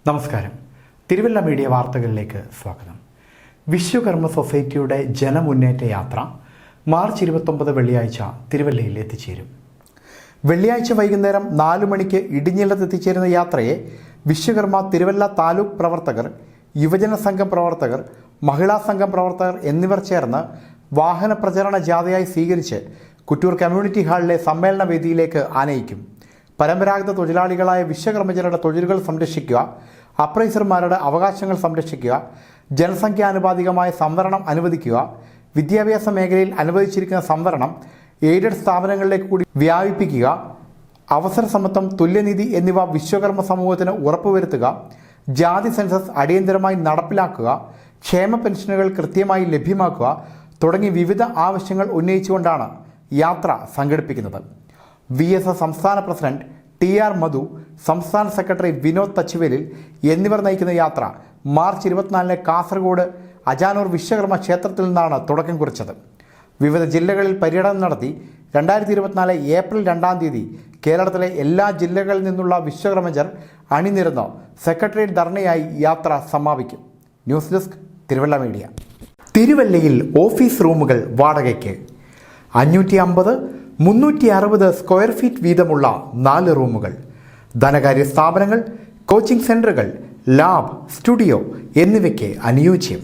നമസ്കാരം. തിരുവല്ല മീഡിയ വാർത്തകളിലേക്ക് സ്വാഗതം. വിശ്വകർമ്മ സൊസൈറ്റിയുടെ ജനമുന്നേറ്റ യാത്ര മാർച്ച് 29 വെള്ളിയാഴ്ച തിരുവല്ലയിൽ എത്തിച്ചേരും. വെള്ളിയാഴ്ച വൈകുന്നേരം 4 മണിക്ക് ഇടിഞ്ഞിലത്ത് എത്തിച്ചേരുന്ന യാത്രയെ വിശ്വകർമ്മ തിരുവല്ല താലൂക്ക് പ്രവർത്തകർ, യുവജന സംഘം പ്രവർത്തകർ, മഹിളാ സംഘം പ്രവർത്തകർ എന്നിവർ ചേർന്ന് വാഹന പ്രചരണ ജാഥയായി സ്വീകരിച്ച് കുറ്റൂർ കമ്മ്യൂണിറ്റി ഹാളിലെ സമ്മേളന വേദിയിലേക്ക് ആനയിക്കും. പരമ്പരാഗത തൊഴിലാളികളായ വിശ്വകർമ്മജരുടെ തൊഴിലുകൾ സംരക്ഷിക്കുക, അപ്രൈസർമാരുടെ അവകാശങ്ങൾ സംരക്ഷിക്കുക, ജനസംഖ്യാനുപാതികമായ സംവരണം അനുവദിക്കുക, വിദ്യാഭ്യാസ മേഖലയിൽ അനുവദിച്ചിരിക്കുന്ന സംവരണം എയ്ഡഡ് സ്ഥാപനങ്ങളിലേക്ക് കൂടി വ്യാപിപ്പിക്കുക, അവസര സമത്വം, തുല്യനീതി എന്നിവ വിശ്വകർമ്മ സമൂഹത്തിന് ഉറപ്പുവരുത്തുക, ജാതി സെൻസസ് അടിയന്തരമായി നടപ്പിലാക്കുക, ക്ഷേമ പെൻഷനുകൾ കൃത്യമായി ലഭ്യമാക്കുക തുടങ്ങി വിവിധ ആവശ്യങ്ങൾ ഉന്നയിച്ചുകൊണ്ടാണ് യാത്ര സംഘടിപ്പിക്കുന്നത്. VSS സംസ്ഥാന പ്രസിഡന്റ് TR മധു, സംസ്ഥാന സെക്രട്ടറി വിനോദ് തച്ചുവേലിൽ എന്നിവർ നയിക്കുന്ന യാത്ര മാർച്ച് 24 കാസർഗോഡ് അജാനൂർ വിശ്വകർമ്മ ക്ഷേത്രത്തിൽ നിന്നാണ് തുടക്കം കുറിച്ചത്. വിവിധ ജില്ലകളിൽ പര്യടനം നടത്തി 2024 ഏപ്രിൽ 2 കേരളത്തിലെ എല്ലാ ജില്ലകളിൽ നിന്നുള്ള വിശ്വകർമ്മജർ അണിനിരന്ന് സെക്രട്ടേറിയറ്റ് ധർണയായി യാത്ര സമാപിക്കും. News desk Thiruvalla media. തിരുവല്ലയിൽ ഓഫീസ് റൂമുകൾ വാടകയ്ക്ക് 550, 360 സ്ക്വയർ ഫീറ്റ് വീതമുള്ള 4 റൂമുകൾ. ധനകാര്യ സ്ഥാപനങ്ങൾ, കോച്ചിംഗ് സെൻ്ററുകൾ, ലാബ്, സ്റ്റുഡിയോ എന്നിവയ്ക്ക് അനുയോജ്യം.